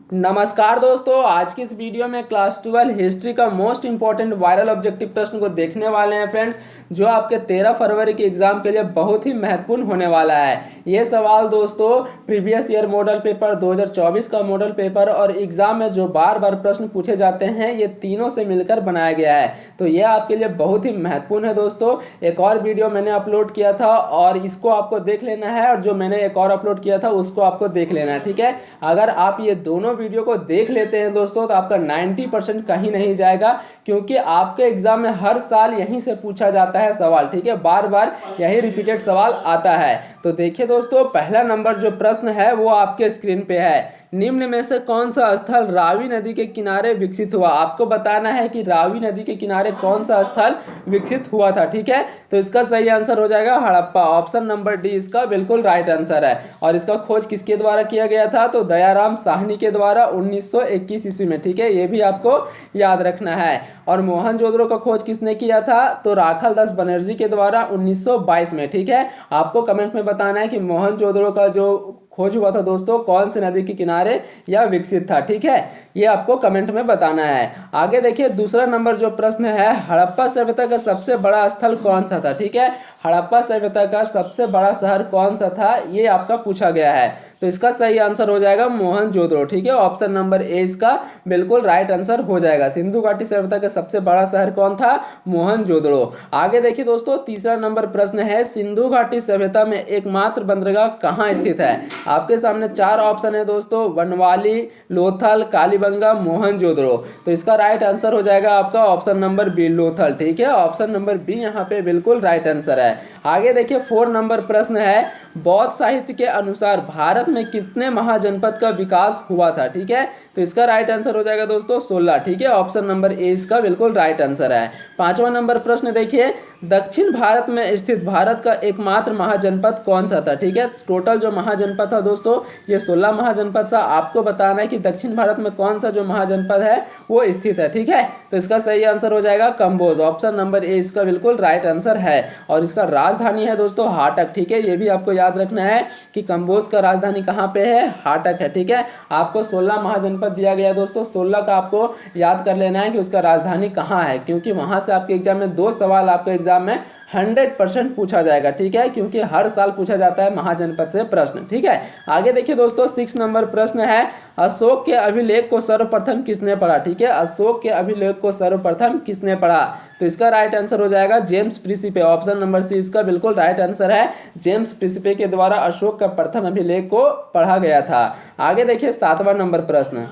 नमस्कार दोस्तों, आज की इस वीडियो में क्लास 12 हिस्ट्री का मोस्ट इंपॉर्टेंट वायरल ऑब्जेक्टिव प्रश्न को देखने वाले हैं फ्रेंड्स, जो आपके 13 फरवरी के एग्जाम के लिए बहुत ही महत्वपूर्ण होने वाला है। ये सवाल दोस्तों प्रीवियस ईयर मॉडल पेपर 2024 का मॉडल पेपर और एग्जाम में जो बार बार प्रश्न पूछे जाते हैं, ये तीनों से मिलकर बनाया गया है। तो ये आपके लिए बहुत ही महत्वपूर्ण है दोस्तों। एक और वीडियो मैंने अपलोड किया था और इसको आपको देख लेना है, और जो मैंने एक और अपलोड किया था उसको आपको देख लेना है, ठीक है। अगर आप ये दोनों वीडियो को देख लेते हैं दोस्तों, तो आपका 90% कहीं नहीं जाएगा, क्योंकि आपके एग्जाम में हर साल यहीं से पूछा जाता है सवाल, ठीक है। बार बार यही रिपीटेड सवाल आता है। तो देखिए दोस्तों, पहला नंबर जो प्रश्न है वो आपके स्क्रीन पे है। निम्न में से कौन सा स्थल रावी नदी के किनारे विकसित हुआ? आपको बताना है कि रावी नदी के किनारे कौन सा स्थल विकसित हुआ था, ठीक है। तो इसका सही आंसर हो जाएगा हड़प्पा। ऑप्शन नंबर डी इसका बिल्कुल राइट आंसर है। और इसका खोज किसके द्वारा किया गया था? तो दयाराम साहनी के द्वारा 1921 ईस्वी में, ठीक है। ये भी आपको याद रखना है। और मोहनजोदड़ो का खोज किसने किया था? तो राखाल दास बनर्जी के द्वारा 1922 में, ठीक है। आपको कमेंट में बताना है कि मोहनजोदड़ो का जो खोज हुआ था दोस्तों कौन से नदी के किनारे या विकसित था, ठीक है। ये आपको कमेंट में बताना है। आगे देखिए, दूसरा नंबर जो प्रश्न है, हड़प्पा सभ्यता का सबसे बड़ा स्थल कौन सा था, ठीक है। हड़प्पा सभ्यता का सबसे बड़ा शहर कौन सा था, ये आपका पूछा गया है। तो इसका सही आंसर हो जाएगा मोहनजोदड़ो, ठीक है। ऑप्शन नंबर ए इसका बिल्कुल राइट आंसर हो जाएगा। सिंधु घाटी सभ्यता का सबसे बड़ा शहर कौन था? मोहनजोदड़ो। आगे देखिए दोस्तों, तीसरा नंबर प्रश्न है, सिंधु घाटी सभ्यता में एकमात्र बंदरगाह कहाँ स्थित है? आपके सामने 4 ऑप्शन है दोस्तों, बनवाली, लोथल, कालीबंगा, मोहनजोदड़ो। तो इसका राइट आंसर हो जाएगा आपका ऑप्शन नंबर बी, लोथल, ठीक है। ऑप्शन नंबर बी यहाँ पे बिल्कुल राइट आंसर है। आगे देखिए, 4 नंबर प्रश्न है, बौद्ध साहित्य के अनुसार भारत में कितने महाजनपद का विकास हुआ था, ठीक है। तो इसका राइट आंसर हो जाएगा दोस्तों 16, ठीक है। ऑप्शन नंबर ए इसका बिल्कुल राइट आंसर है। 5वां नंबर प्रश्न देखिए, दक्षिण भारत में स्थित भारत का एकमात्र महाजनपद कौन सा था, ठीक है। टोटल जो महाजनपद था दोस्तों ये 16 महाजनपद था। आपको बताना है कि दक्षिण भारत में कौन सा जो महाजनपद है वो स्थित है, ठीक है। तो इसका सही आंसर हो जाएगा कंबोज। ऑप्शन नंबर ए इसका बिल्कुल राइट आंसर है। और इसका राजधानी है दोस्तों हाटक, ठीक है। ये भी आपको याद रखना है कि कंबोज का राजधानी कहाँ पे है? हाटक है, ठीक है। आपको 16 महाजनपद दिया गया दोस्तों, 16 का आपको याद कर लेना है कि उसका राजधानी कहाँ है, क्योंकि वहां से आपके एग्जाम में 2 सवाल आपके एग्जाम में 100% पूछा जाएगा, ठीक है। क्योंकि हर साल पूछा जाता है महाजनपद से प्रश्न, ठीक है। आगे देखिए दोस्तों, 6 नंबर प्रश्न है, अशोक के अभिलेख को सर्वप्रथम किसने पढ़ा, ठीक है। अशोक के अभिलेख को सर्वप्रथम किसने पढ़ा? तो इसका राइट आंसर हो जाएगा James Prinsep. Option number C इसका बिल्कुल राइट आंसर है। जेम्स प्रिंसिपे के द्वारा अशोक का प्रथम अभिलेख को पढ़ा गया था। आगे देखिए, 7वां नंबर प्रश्न,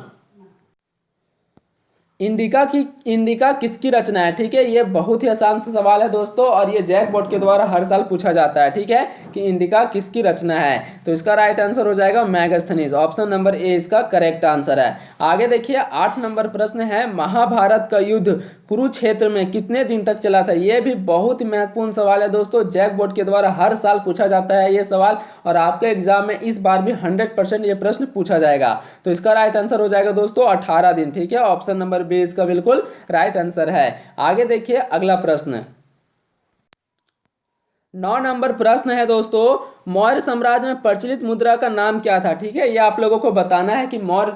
इंडिका किसकी रचना है, ठीक है। ये बहुत ही आसान सा सवाल है दोस्तों, और ये जैक बोर्ड के द्वारा हर साल पूछा जाता है, ठीक है, कि इंडिका किसकी रचना है। तो इसका राइट आंसर हो जाएगा मैगस्थनीज। ऑप्शन नंबर ए इसका करेक्ट आंसर है। आगे देखिए, 8 नंबर प्रश्न है, महाभारत का युद्ध कुरुक्षेत्र में कितने दिन तक चला था? ये भी बहुत ही महत्वपूर्ण सवाल है दोस्तों, जैक बोर्ड के द्वारा हर साल पूछा जाता है ये सवाल, और आपके एग्जाम में इस बार भी 100% ये प्रश्न पूछा जाएगा। तो इसका राइट आंसर हो जाएगा दोस्तों 18 दिन, ठीक है। ऑप्शन नंबर बी इसका बिल्कुल राइट आंसर है। आगे देखिए, अगला प्रश्न, 9 नंबर प्रश्न है दोस्तों, मौर्य साम्राज्य में प्रचलित मुद्रा का नाम क्या था, ठीक है। ये आप लोगों को बताना है कि मौर्य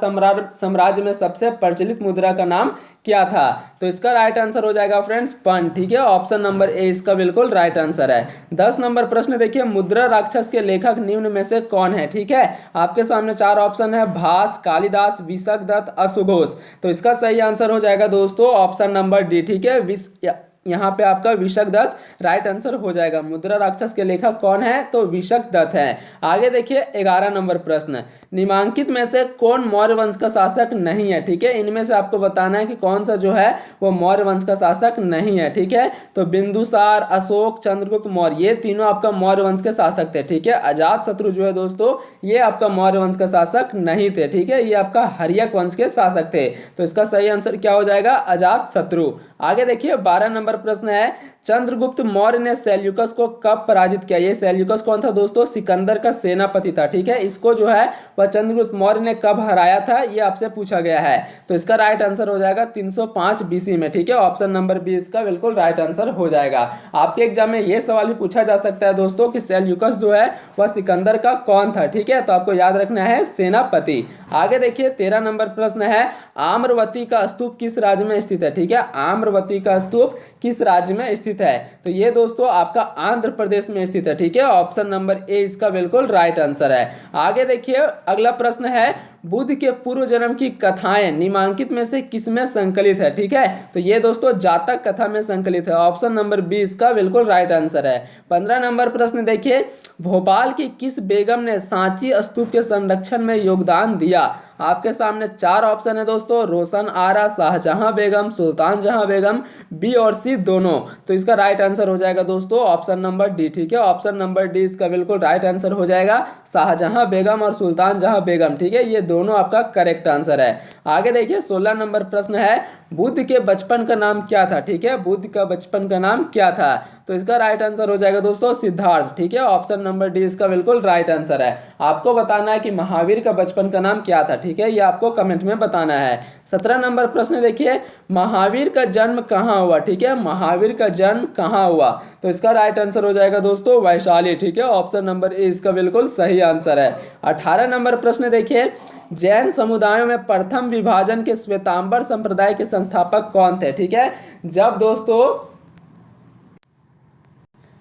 साम्राज्य में सबसे प्रचलित मुद्रा का नाम क्या था। तो इसका राइट आंसर हो जाएगा फ्रेंड्स पन, ठीक है। ऑप्शन नंबर ए इसका बिल्कुल राइट आंसर है। 10 नंबर प्रश्न देखिए, मुद्रा राक्षस के लेखक निम्न में से कौन है, ठीक है। आपके सामने 4 ऑप्शन है, भास, कालिदास, विशकदत्त, अशुघोष। तो इसका सही आंसर हो जाएगा दोस्तों ऑप्शन नंबर डी, ठीक है। यहाँ पे आपका विशकदत्त राइट आंसर हो जाएगा। मुद्रा राक्षस के लेखक कौन है? तो विशकदत्त है। आगे देखिए, 11 नंबर प्रश्न, निम्नलिखित में से कौन मौर्य वंश का शासक नहीं है, ठीक है। इनमें से आपको बताना है कि कौन सा जो है वो मौर्य वंश का शासक नहीं है, ठीक है। तो बिंदुसार, अशोक, चंद्रगुप्त मौर्य, ये तीनों आपका मौर्य वंश के शासक थे, ठीक है। अजातशत्रु जो है दोस्तों, ये आपका मौर्य वंश का शासक नहीं थे, ठीक है। ये आपका हर्यक वंश के शासक थे। तो इसका सही आंसर क्या हो जाएगा? अजातशत्रु। आगे देखिए, 12 नंबर प्रश्न है, चंद्रगुप्त मौर्य ने सेल्यूकस को कब पराजित किया? ये सेल्यूकस कौन था दोस्तों? सिकंदर का सेनापति था, ठीक है। इसको जो है वह चंद्रगुप्त मौर्य ने कब हराया था, ये आपसे पूछा गया है। तो इसका राइट आंसर हो जाएगा 305 बीसी में, ठीक है। ऑप्शन नंबर बी इसका बिल्कुल राइट आंसर हो जाएगा। आपके एग्जाम में ये सवाल भी पूछा जा सकता है दोस्तों कि सेल्यूकस जो है वह सिकंदर का कौन था, ठीक है। तो आपको याद रखना है सेनापति। आगे देखिए 13 नंबर प्रश्न है, आम्रवती का स्तूप किस राज्य में स्थित है, ठीक है। आम्रवती का स्तूप किस राज्य में स्थित है? तो ये दोस्तों आपका आंध्र प्रदेश में स्थित है, ठीक है। ऑप्शन नंबर ए इसका बिल्कुल राइट आंसर है। आगे देखिए अगला प्रश्न है, बुद्ध के पूर्व जन्म की कथाएं निम्नलिखित में से किसमें संकलित है, ठीक है। तो ये दोस्तों जातक कथा में संकलित है। ऑप्शन नंबर बी इसका बिल्कुल राइट आंसर है। 15 नंबर प्रश्न देखिए, भोपाल की किस बेगम ने सांची स्तूप के संरक्षण में योगदान दिया? आपके सामने 4 ऑप्शन है दोस्तों, रोशन आरा, शाहजहां बेगम, सुल्तान जहां बेगम, बी और सी दोनों। तो इसका राइट आंसर हो जाएगा दोस्तों ऑप्शन नंबर डी, ठीक है। ऑप्शन नंबर डी इसका बिल्कुल राइट आंसर हो जाएगा, शाहजहां बेगम और सुल्तान जहां बेगम, ठीक है। ये दोनों आपका करेक्ट आंसर है। आगे देखिए 16 नंबर प्रश्न है, बुद्ध के बचपन का नाम क्या था, ठीक है। बुद्ध का बचपन का नाम क्या था? तो इसका राइट आंसर हो जाएगा दोस्तों सिद्धार्थ, ठीक है। ऑप्शन नंबर डी इसका बिल्कुल राइट आंसर है। आपको बताना है कि महावीर का बचपन का नाम क्या था, ठीक है। ये आपको कमेंट में बताना है। 17 नंबर प्रश्न देखिए, महावीर का जन्म कहाँ हुआ, ठीक है। महावीर का जन्म कहाँ हुआ? तो इसका राइट आंसर हो जाएगा दोस्तों वैशाली, ठीक है। ऑप्शन नंबर ए इसका बिल्कुल सही आंसर है। 18 नंबर प्रश्न देखिए, जैन समुदायों में प्रथम विभाजन के श्वेतांबर संप्रदाय के संस्थापक कौन थे, ठीक है। जब दोस्तों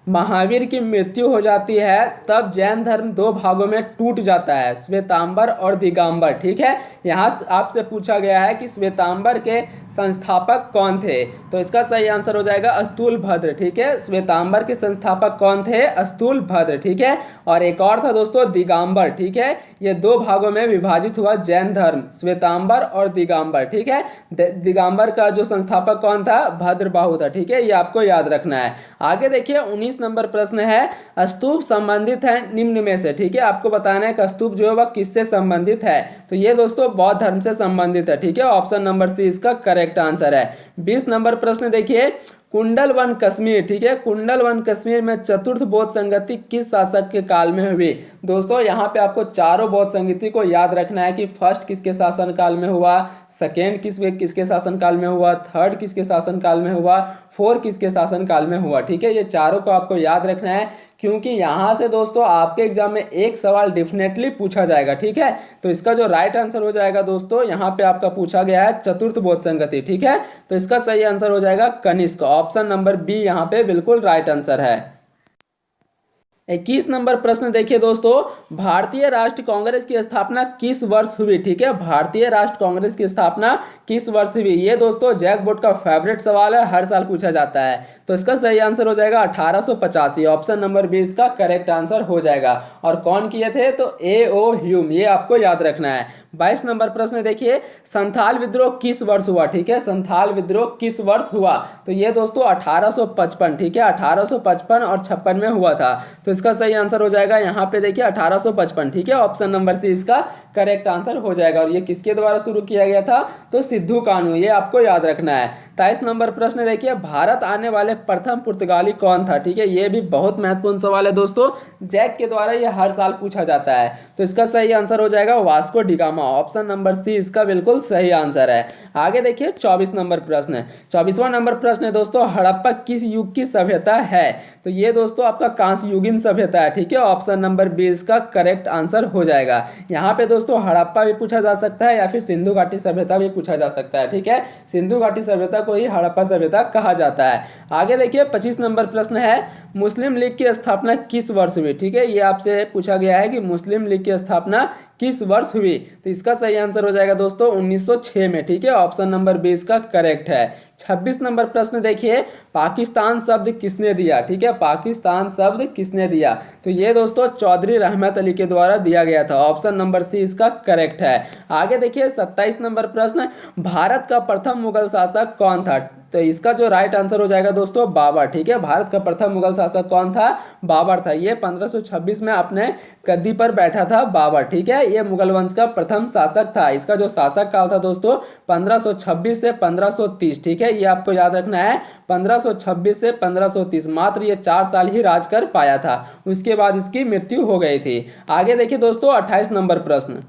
महावीर की मृत्यु हो जाती है तब जैन धर्म 2 भागों में टूट जाता है, श्वेतांबर और दिगंबर, ठीक है। यहाँ आपसे पूछा गया है कि श्वेतांबर के संस्थापक कौन थे? तो इसका सही आंसर हो जाएगा स्थूलभद्र, ठीक है। श्वेतांबर के संस्थापक कौन थे? स्थूलभद्र, ठीक है। और एक और था दोस्तों दिगंबर, ठीक है। ये 2 भागों में विभाजित हुआ जैन धर्म, श्वेतांबर और दिगंबर, ठीक है। दिगंबर का जो संस्थापक कौन था? भद्रबाहु था, ठीक है। ये आपको याद रखना है। आगे देखिए 19 नंबर प्रश्न है, स्तूप संबंधित है निम्न में से, ठीक है। आपको बताना है कि स्तूप जो है वह किससे संबंधित है? तो ये दोस्तों बौद्ध धर्म से संबंधित है, ठीक है। ऑप्शन नंबर सी इसका करेक्ट आंसर है। 20 नंबर प्रश्न देखिए, कुंडलवन कश्मीर, ठीक है। कुंडलवन कश्मीर में चतुर्थ बौद्ध संगति किस शासक के काल में हुई? दोस्तों यहाँ पे आपको चारों बौद्ध संगति को याद रखना है कि फर्स्ट किसके शासन काल में हुआ, सेकेंड किसके शासन काल में हुआ, थर्ड किसके शासन काल में हुआ, फोर्थ किसके शासन काल में हुआ, ठीक है। ये चारों को आपको याद रखना है क्योंकि यहाँ से दोस्तों आपके एग्जाम में एक सवाल डेफिनेटली पूछा जाएगा, ठीक है। तो इसका जो राइट आंसर हो जाएगा दोस्तों, यहाँ पे आपका पूछा गया है चतुर्थ बौद्ध संगति, ठीक है। तो इसका सही आंसर हो जाएगा कनिष्क। ऑप्शन नंबर बी यहाँ पे बिल्कुल राइट आंसर है। 21 नंबर प्रश्न देखिए दोस्तों, भारतीय राष्ट्रीय कांग्रेस की स्थापना किस वर्ष हुई, ठीक है। भारतीय राष्ट्रीय कांग्रेस की स्थापना किस वर्ष हुई? ये दोस्तों जैक बोर्ड का फेवरेट सवाल है, हर साल पूछा जाता है। तो इसका सही आंसर हो जाएगा 1885। ऑप्शन नंबर बी इसका करेक्ट आंसर हो जाएगा। और कौन किए थे? तो ए.ओ. ह्यूम, ये आपको याद रखना है। 22 नंबर प्रश्न देखिए, संथाल विद्रोह किस वर्ष हुआ, ठीक है। संथाल विद्रोह किस वर्ष हुआ? तो ये दोस्तों 1855, ठीक है। 1855 और 56 में हुआ था। तो इसका सही आंसर हो जाएगा यहाँ पे देखिए 1855, ठीक है। ऑप्शन नंबर सी इसका करेक्ट आंसर हो जाएगा। और ये किसके द्वारा शुरू किया गया था? तो सिद्धू कानू, ये आपको याद रखना है। 23 नंबर प्रश्न देखिए, भारत आने वाले प्रथम पुर्तगाली कौन था, ठीक है। ये भी बहुत महत्वपूर्ण सवाल है दोस्तों, जैक के द्वारा ये हर साल पूछा जाता है। तो इसका सही आंसर हो जाएगा Vasco da Gama. Option number C इसका बिल्कुल सही आंसर है। आगे देखिए 24 नंबर प्रश्न, 24वां नंबर प्रश्न है दोस्तों, हड़प्पा किस युग की सभ्यता है? तो ये दोस्तों आपका कांस्य युगीन सभ्यता है, ठीक है। ऑप्शन नंबर बी इसका करेक्ट आंसर हो जाएगा। यहाँ पे दोस्तों हड़प्पा भी पूछा जा सकता है या फिर सिंधु घाटी सभ्यता भी पूछा जा सकता है, ठीक है। सिंधु घाटी सभ्यता को ही हड़प्पा सभ्यता कहा जाता है। आगे देखिए 25 नंबर प्रश्न है, मुस्लिम लीग की स्थापना किस वर्ष हुई, ठीक है। ये आपसे पूछा गया है कि मुस्लिम लीग की स्थापना किस वर्ष हुई? तो इसका सही आंसर हो जाएगा दोस्तों 1906 में, ठीक है। ऑप्शन नंबर बी इसका करेक्ट है। 26 नंबर प्रश्न देखिए, पाकिस्तान शब्द किसने दिया, ठीक है। पाकिस्तान शब्द किसने दिया? तो ये दोस्तों चौधरी रहमत अली के द्वारा दिया गया था। ऑप्शन नंबर सी इसका करेक्ट है। आगे देखिए 27 नंबर प्रश्न, भारत का प्रथम मुगल शासक कौन था? तो इसका जो राइट आंसर हो जाएगा दोस्तों बाबर। ठीक है, भारत का प्रथम मुगल शासक कौन था? बाबर था। ये 1526 में अपने गद्दी पर बैठा था बाबर। ठीक है, ये मुगल वंश का प्रथम शासक था। इसका जो शासक काल था दोस्तों 1526 से 1530। ठीक है, ये आपको याद रखना है, 1526 से 1530, मात्र ये 4 साल ही राज कर पाया था। उसके बाद इसकी मृत्यु हो गई थी। आगे देखिए दोस्तों 28 नंबर प्रश्न।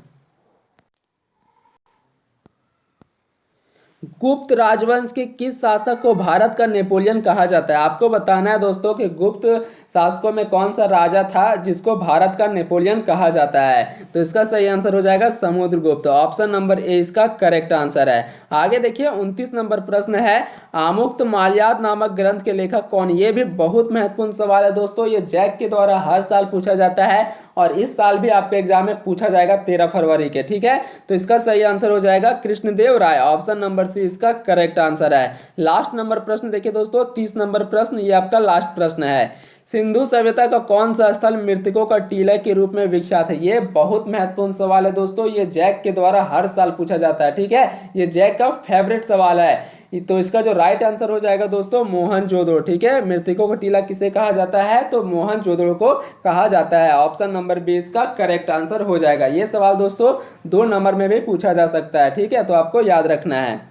गुप्त राजवंश के किस शासक को भारत का नेपोलियन कहा जाता है? आपको बताना है दोस्तों कि गुप्त शासकों में कौन सा राजा था जिसको भारत का नेपोलियन कहा जाता है। तो इसका सही आंसर हो जाएगा समुद्रगुप्त। ऑप्शन नंबर ए इसका करेक्ट आंसर है। आगे देखिए 29 नंबर प्रश्न है, आमुक्त माल्याद नामक ग्रंथ के लेखक कौन? ये भी बहुत महत्वपूर्ण सवाल है दोस्तों। ये जैक के द्वारा हर साल पूछा जाता है और इस साल भी आपके एग्जाम में पूछा जाएगा 13 फरवरी के। ठीक है, तो इसका सही आंसर हो जाएगा कृष्णदेव राय। ऑप्शन नंबर सी इसका करेक्ट आंसर है। लास्ट नंबर प्रश्न देखिए दोस्तों 30 नंबर प्रश्न, ये आपका लास्ट प्रश्न है। सिंधु सभ्यता का कौन सा स्थल मृतकों का टीला के रूप में विख्यात है? ये बहुत महत्वपूर्ण सवाल है दोस्तों। ये जैक के द्वारा हर साल पूछा जाता है। ठीक है, ये जैक का फेवरेट सवाल है। तो इसका जो राइट आंसर हो जाएगा दोस्तों मोहनजोदड़ो। ठीक है, मृतकों का टीला किसे कहा जाता है? तो मोहनजोदड़ो को कहा जाता है। ऑप्शन नंबर बी इसका करेक्ट आंसर हो जाएगा। ये सवाल दोस्तों 2 नंबर में भी पूछा जा सकता है। ठीक है, तो आपको याद रखना है।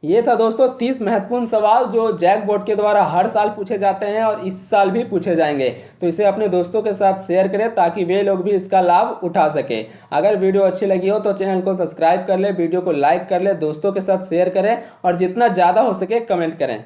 ये था दोस्तों 30 महत्वपूर्ण सवाल जो जैक बोर्ड के द्वारा हर साल पूछे जाते हैं और इस साल भी पूछे जाएंगे। तो इसे अपने दोस्तों के साथ शेयर करें ताकि वे लोग भी इसका लाभ उठा सके। अगर वीडियो अच्छी लगी हो तो चैनल को सब्सक्राइब कर ले, वीडियो को लाइक कर ले, दोस्तों के साथ शेयर करें और जितना ज़्यादा हो सके कमेंट करें।